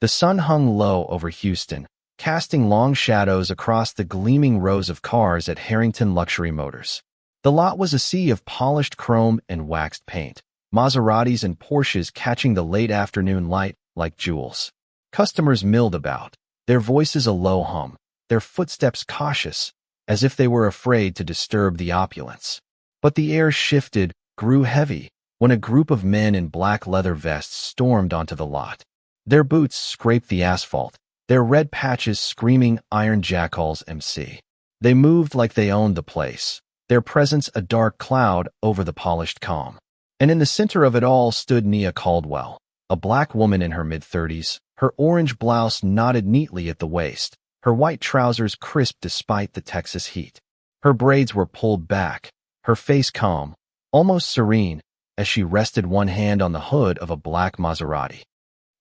The sun hung low over Houston, casting long shadows across the gleaming rows of cars at Harrington Luxury Motors. The lot was a sea of polished chrome and waxed paint, Maseratis and Porsches catching the late afternoon light like jewels. Customers milled about, their voices a low hum, their footsteps cautious, as if they were afraid to disturb the opulence. But the air shifted, grew heavy, when a group of men in black leather vests stormed onto the lot. Their boots scraped the asphalt, their red patches screaming Iron Jackal's MC. They moved like they owned the place, their presence a dark cloud over the polished calm. And in the center of it all stood Nia Caldwell, a black woman in her mid-30s, her orange blouse knotted neatly at the waist, her white trousers crisp despite the Texas heat. Her braids were pulled back, her face calm, almost serene, as she rested one hand on the hood of a black Maserati.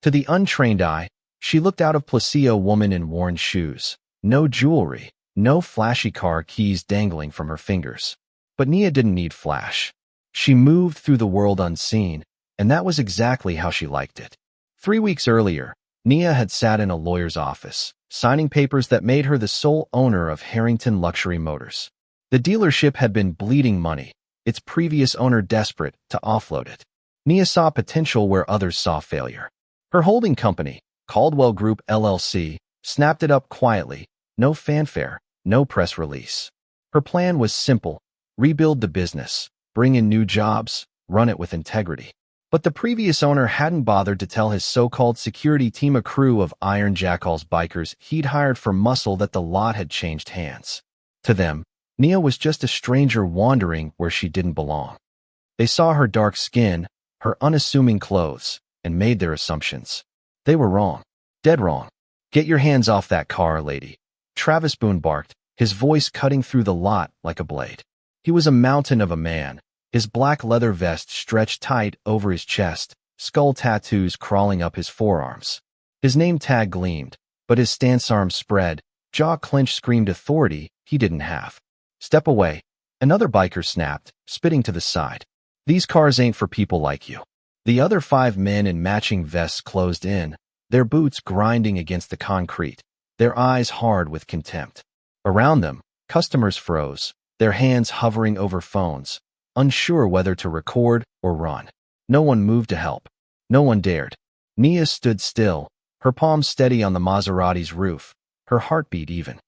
To the untrained eye, she looked out of Placio woman in worn shoes, no jewelry, no flashy car keys dangling from her fingers. But Nia didn't need flash. She moved through the world unseen, and that was exactly how she liked it. 3 weeks earlier, Nia had sat in a lawyer's office, signing papers that made her the sole owner of Harrington Luxury Motors. The dealership had been bleeding money, its previous owner desperate to offload it. Nia saw potential where others saw failure. Her holding company, Caldwell Group LLC, snapped it up quietly, no fanfare, no press release. Her plan was simple: rebuild the business, bring in new jobs, run it with integrity. But the previous owner hadn't bothered to tell his so-called security team, a crew of Iron Jackal's bikers he'd hired for muscle, that the lot had changed hands. To them, Nia was just a stranger wandering where she didn't belong. They saw her dark skin, her unassuming clothes, and made their assumptions. They were wrong. Dead wrong. "Get your hands off that car, lady," Travis Boone barked, his voice cutting through the lot like a blade. He was a mountain of a man, his black leather vest stretched tight over his chest, skull tattoos crawling up his forearms. His name tag gleamed, but his stance arms spread, jaw clenched screamed authority he didn't have. "Step away," another biker snapped, spitting to the side. "These cars ain't for people like you." The other 5 men in matching vests closed in, their boots grinding against the concrete, their eyes hard with contempt. Around them, customers froze, their hands hovering over phones, unsure whether to record or run. No one moved to help. No one dared. Nia stood still, her palms steady on the Maserati's roof, her heartbeat even.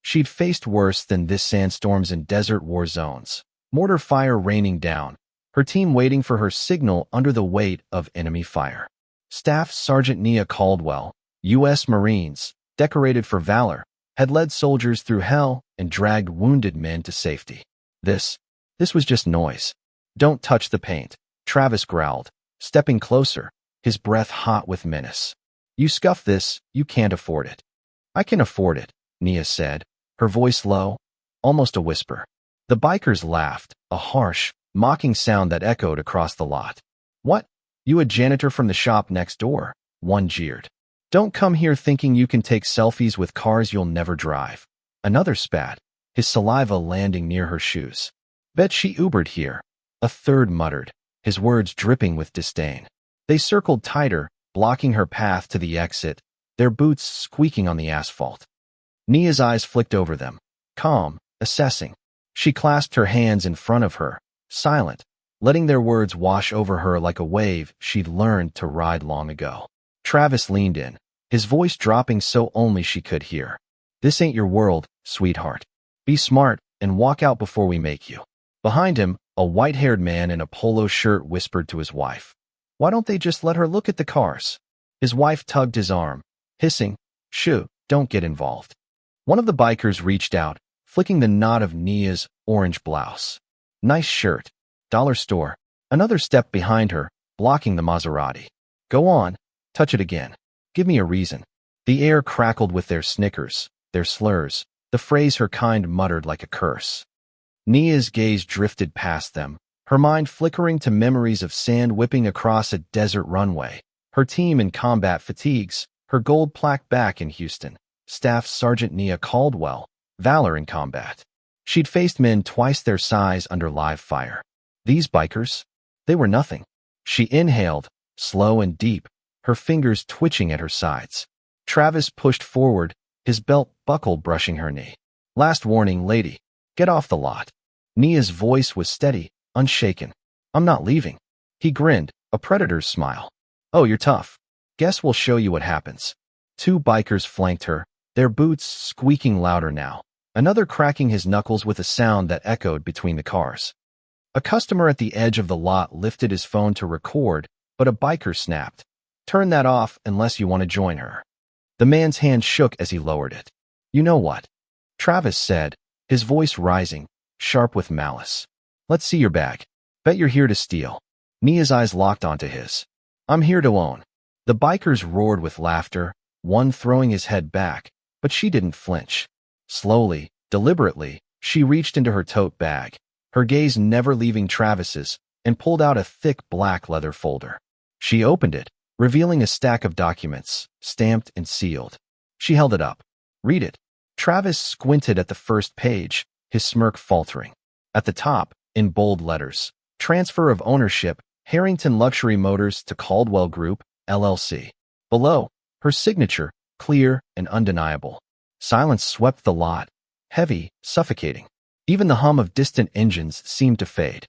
She'd faced worse than this: sandstorms and desert war zones, mortar fire raining down, her team waiting for her signal under the weight of enemy fire. Staff Sergeant Nia Caldwell, U.S. Marines, decorated for valor, had led soldiers through hell and dragged wounded men to safety. This was just noise. "Don't touch the paint," Travis growled, stepping closer, his breath hot with menace. "You scuff this, you can't afford it." "I can afford it," Nia said, her voice low, almost a whisper. The bikers laughed, a harsh, mocking sound that echoed across the lot. "What? You a janitor from the shop next door?" one jeered. "Don't come here thinking you can take selfies with cars you'll never drive." Another spat, his saliva landing near her shoes. "Bet she Ubered here," a third muttered, his words dripping with disdain. They circled tighter, blocking her path to the exit, their boots squeaking on the asphalt. Nia's eyes flicked over them, calm, assessing. She clasped her hands in front of her, silent, letting their words wash over her like a wave she'd learned to ride long ago. Travis leaned in, his voice dropping so only she could hear. "This ain't your world, sweetheart. Be smart and walk out before we make you." Behind him, a white-haired man in a polo shirt whispered to his wife, "Why don't they just let her look at the cars?" His wife tugged his arm, hissing, "Shoo, don't get involved." One of the bikers reached out, flicking the knot of Nia's orange blouse. "Nice shirt. Dollar store." Another stepped behind her, blocking the Maserati. "Go on, touch it again. Give me a reason." The air crackled with their snickers, their slurs, the phrase her kind muttered like a curse. Nia's gaze drifted past them, her mind flickering to memories of sand whipping across a desert runway, her team in combat fatigues, her gold plaque back in Houston, Staff Sergeant Nia Caldwell, valor in combat. She'd faced men twice their size under live fire. These bikers, they were nothing. She inhaled, slow and deep, her fingers twitching at her sides. Travis pushed forward, his belt buckle brushing her knee. "Last warning, lady. Get off the lot." Nia's voice was steady, unshaken. "I'm not leaving." He grinned, a predator's smile. "Oh, you're tough. Guess we'll show you what happens." Two bikers flanked her, their boots squeaking louder now, another cracking his knuckles with a sound that echoed between the cars. A customer at the edge of the lot lifted his phone to record, but a biker snapped. "Turn that off unless you want to join her." The man's hand shook as he lowered it. "You know what?" Travis said, his voice rising, sharp with malice. "Let's see your bag. Bet you're here to steal." Nia's eyes locked onto his. "I'm here to own." The bikers roared with laughter, one throwing his head back, but she didn't flinch. Slowly, deliberately, she reached into her tote bag, her gaze never leaving Travis's, and pulled out a thick black leather folder. She opened it, revealing a stack of documents, stamped and sealed. She held it up. "Read it." Travis squinted at the first page, his smirk faltering. At the top, in bold letters, "Transfer of ownership, Harrington Luxury Motors to Caldwell Group, LLC." Below, her signature, clear and undeniable. Silence swept the lot, heavy, suffocating. Even the hum of distant engines seemed to fade.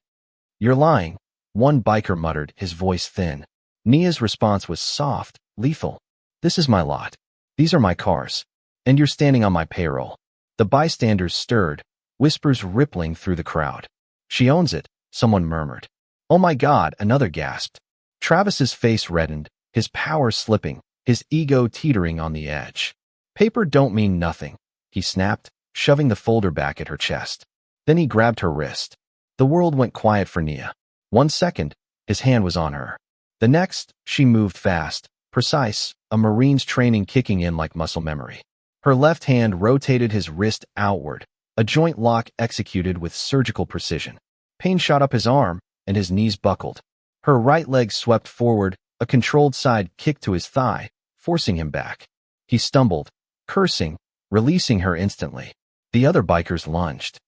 "You're lying," one biker muttered, his voice thin. Nia's response was soft, lethal. "This is my lot. These are my cars. And you're standing on my payroll." The bystanders stirred, whispers rippling through the crowd. "She owns it," someone murmured. "Oh my God," another gasped. Travis's face reddened, his power slipping, his ego teetering on the edge. "Paper don't mean nothing," he snapped, shoving the folder back at her chest. Then he grabbed her wrist. The world went quiet for Nia. 1 second, his hand was on her. The next, she moved fast, precise, a Marine's training kicking in like muscle memory. Her left hand rotated his wrist outward, a joint lock executed with surgical precision. Pain shot up his arm, and his knees buckled. Her right leg swept forward, a controlled side kick to his thigh, forcing him back. He stumbled, cursing, releasing her instantly. The other bikers lunged.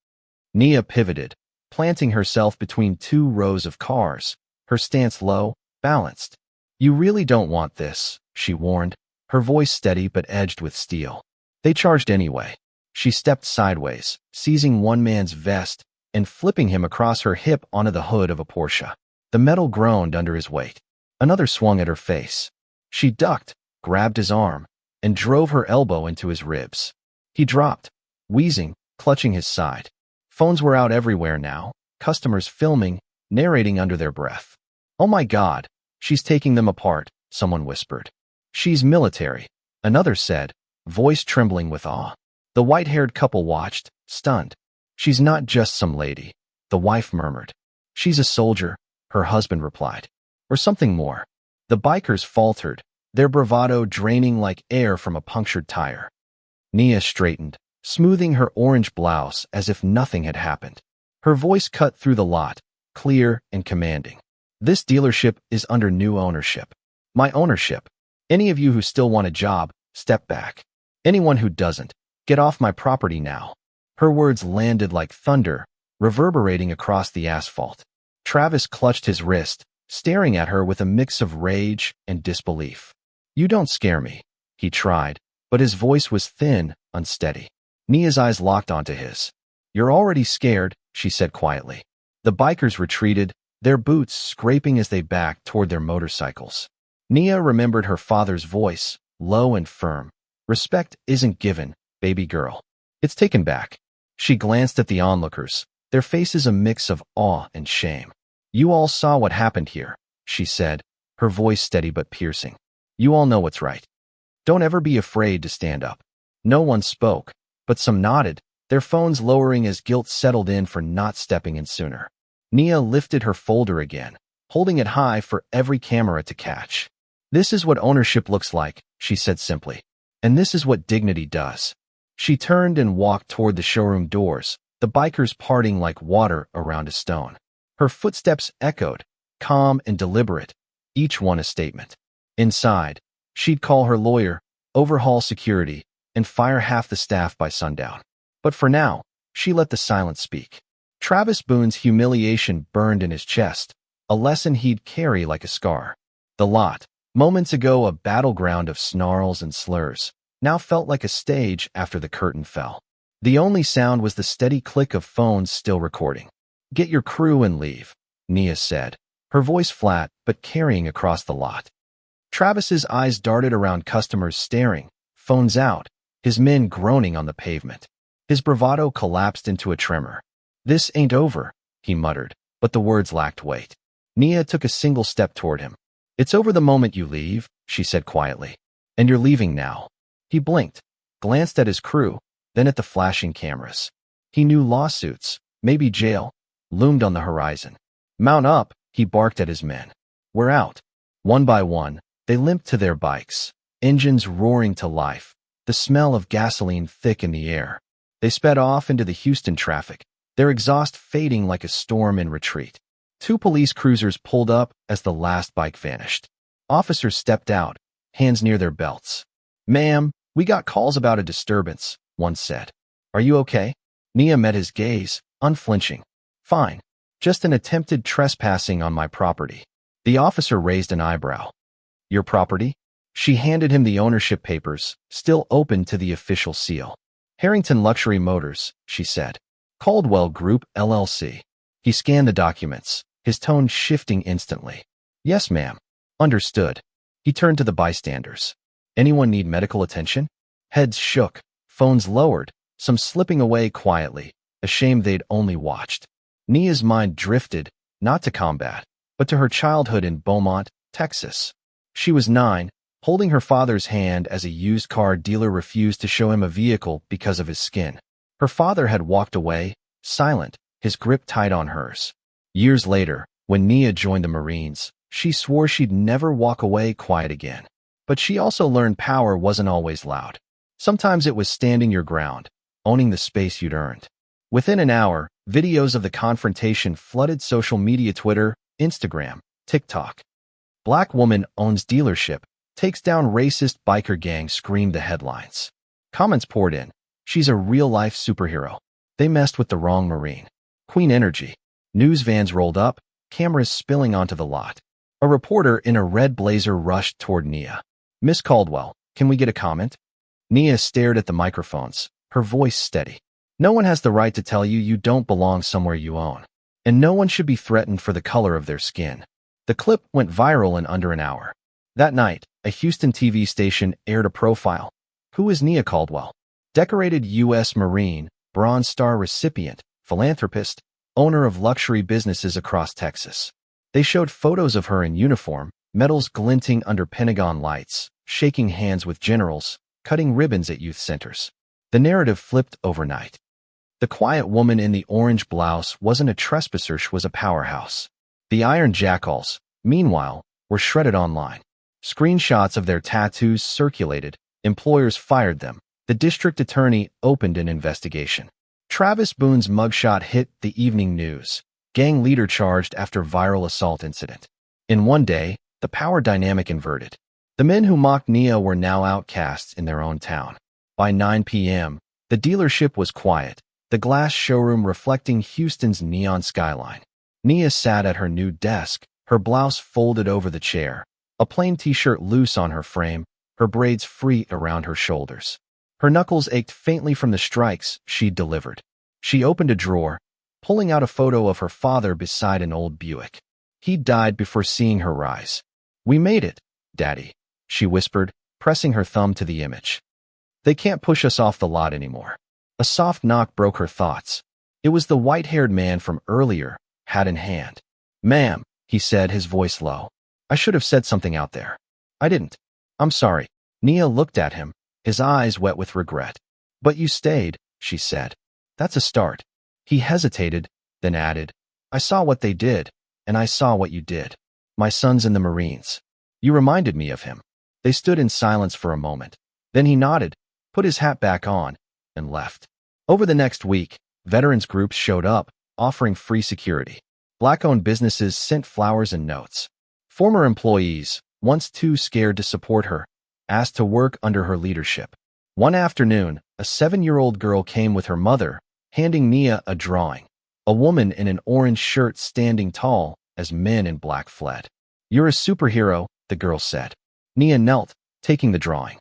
Nia pivoted, planting herself between two rows of cars, her stance low, balanced. "You really don't want this," she warned, her voice steady but edged with steel. They charged anyway. She stepped sideways, seizing one man's vest and flipping him across her hip onto the hood of a Porsche. The metal groaned under his weight. Another swung at her face. She ducked, grabbed his arm, and drove her elbow into his ribs. He dropped, wheezing, clutching his side. Phones were out everywhere now, customers filming, narrating under their breath. "Oh my God, she's taking them apart," someone whispered. "She's military," another said, voice trembling with awe. The white-haired couple watched, stunned. "She's not just some lady," the wife murmured. "She's a soldier," her husband replied. "Or something more." The bikers faltered, their bravado draining like air from a punctured tire. Nia straightened, smoothing her orange blouse as if nothing had happened. Her voice cut through the lot, clear and commanding. "This dealership is under new ownership. My ownership. Any of you who still want a job, step back. Anyone who doesn't, get off my property now." Her words landed like thunder, reverberating across the asphalt. Travis clutched his wrist, staring at her with a mix of rage and disbelief. "You don't scare me," he tried, but his voice was thin, unsteady. Nia's eyes locked onto his. "You're already scared," she said quietly. The bikers retreated, their boots scraping as they backed toward their motorcycles. Nia remembered her father's voice, low and firm. "Respect isn't given, baby girl. It's taken back." She glanced at the onlookers, their faces a mix of awe and shame. "You all saw what happened here," she said, her voice steady but piercing. "You all know what's right. Don't ever be afraid to stand up." No one spoke, but some nodded, their phones lowering as guilt settled in for not stepping in sooner. Nia lifted her folder again, holding it high for every camera to catch. "This is what ownership looks like," she said simply. "And this is what dignity does." She turned and walked toward the showroom doors, the bikers parting like water around a stone. Her footsteps echoed, calm and deliberate, each one a statement. Inside, she'd call her lawyer, overhaul security, and fire half the staff by sundown. But for now, she let the silence speak. Travis Boone's humiliation burned in his chest, a lesson he'd carry like a scar. The lot, Moments ago, a battleground of snarls and slurs, now felt like a stage after the curtain fell. The only sound was the steady click of phones still recording. "Get your crew and leave," Nia said, her voice flat but carrying across the lot. Travis's eyes darted around customers staring, phones out, his men groaning on the pavement. His bravado collapsed into a tremor. "This ain't over," he muttered, but the words lacked weight. Nia took a single step toward him. "It's over the moment you leave," she said quietly. "And you're leaving now." He blinked, glanced at his crew, then at the flashing cameras. He knew lawsuits, maybe jail, loomed on the horizon. "Mount up," he barked at his men. "We're out." One by one, they limped to their bikes, engines roaring to life, the smell of gasoline thick in the air. They sped off into the Houston traffic, their exhaust fading like a storm in retreat. 2 police cruisers pulled up as the last bike vanished. Officers stepped out, hands near their belts. "Ma'am, we got calls about a disturbance," one said. "Are you okay?" Nia met his gaze, unflinching. "Fine. Just an attempted trespassing on my property." The officer raised an eyebrow. "Your property?" She handed him the ownership papers, still open to the official seal. "Harrington Luxury Motors," she said. "Caldwell Group, LLC." He scanned the documents, his tone shifting instantly. "Yes, ma'am." "Understood." He turned to the bystanders. "Anyone need medical attention?" Heads shook, phones lowered, some slipping away quietly, ashamed they'd only watched. Nia's mind drifted, not to combat, but to her childhood in Beaumont, Texas. She was 9, holding her father's hand as a used car dealer refused to show him a vehicle because of his skin. Her father had walked away, silent, his grip tight on hers. Years later, when Nia joined the Marines, she swore she'd never walk away quiet again. But she also learned power wasn't always loud. Sometimes it was standing your ground, owning the space you'd earned. Within an hour, videos of the confrontation flooded social media: Twitter, Instagram, TikTok. "Black woman owns dealership, takes down racist biker gang," screamed the headlines. Comments poured in. "She's a real-life superhero. They messed with the wrong Marine." Queen energy. News vans rolled up, cameras spilling onto the lot. A reporter in a red blazer rushed toward Nia. "Miss Caldwell, can we get a comment?" Nia stared at the microphones, her voice steady. "No one has the right to tell you you don't belong somewhere you own. And no one should be threatened for the color of their skin." The clip went viral in under an hour. That night, a Houston TV station aired a profile. Who is Nia Caldwell? Decorated U.S. Marine, Bronze Star recipient, philanthropist, owner of luxury businesses across Texas. They showed photos of her in uniform, medals glinting under Pentagon lights, shaking hands with generals, cutting ribbons at youth centers. The narrative flipped overnight. The quiet woman in the orange blouse wasn't a trespasser, she was a powerhouse. The Iron Jackals, meanwhile, were shredded online. Screenshots of their tattoos circulated, employers fired them, the district attorney opened an investigation. Travis Boone's mugshot hit the evening news. Gang leader charged after viral assault incident. In one day, the power dynamic inverted. The men who mocked Nia were now outcasts in their own town. By 9 p.m., the dealership was quiet, the glass showroom reflecting Houston's neon skyline. Nia sat at her new desk, her blouse folded over the chair, a plain t-shirt loose on her frame, her braids free around her shoulders. Her knuckles ached faintly from the strikes she'd delivered. She opened a drawer, pulling out a photo of her father beside an old Buick. He'd died before seeing her rise. "We made it, Daddy," she whispered, pressing her thumb to the image. "They can't push us off the lot anymore." A soft knock broke her thoughts. It was the white-haired man from earlier, hat in hand. "Ma'am," he said, his voice low. "I should have said something out there. I didn't. I'm sorry." Nia looked at him, his eyes wet with regret. "But you stayed," she said. "That's a start." He hesitated, then added, "I saw what they did, and I saw what you did. My son's in the Marines." You reminded me of him. They stood in silence for a moment. Then he nodded, put his hat back on, and left. Over the next week, veterans groups showed up, offering free security. Black-owned businesses sent flowers and notes. Former employees, once too scared to support her, asked to work under her leadership. One afternoon, a 7-year-old girl came with her mother, handing Nia a drawing. A woman in an orange shirt standing tall as men in black fled. "You're a superhero," the girl said. Nia knelt, taking the drawing.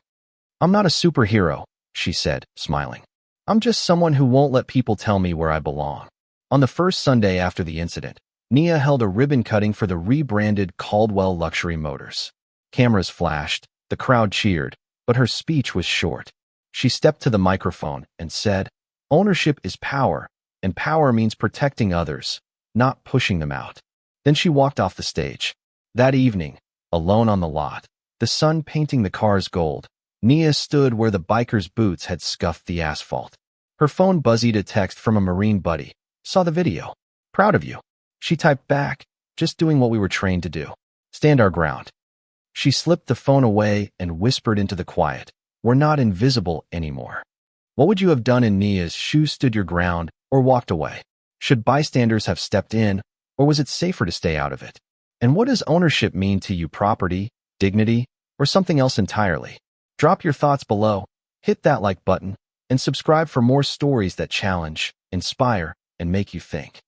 I'm not a superhero, she said, smiling. I'm just someone who won't let people tell me where I belong. On the first Sunday after the incident, Nia held a ribbon cutting for the rebranded Caldwell Luxury Motors. Cameras flashed, the crowd cheered, but her speech was short. She stepped to the microphone and said, "Ownership is power, and power means protecting others, not pushing them out." Then she walked off the stage. That evening, alone on the lot, the sun painting the cars gold, Nia stood where the biker's boots had scuffed the asphalt. Her phone buzzed a text from a Marine buddy. "Saw the video. Proud of you." She typed back, "Just doing what we were trained to do. Stand our ground." She slipped the phone away and whispered into the quiet, "We're not invisible anymore." What would you have done in Nia's shoes? Stood your ground or walked away? Should bystanders have stepped in, or was it safer to stay out of it? And what does ownership mean to you? Property, dignity, or something else entirely? Drop your thoughts below, hit that like button, and subscribe for more stories that challenge, inspire, and make you think.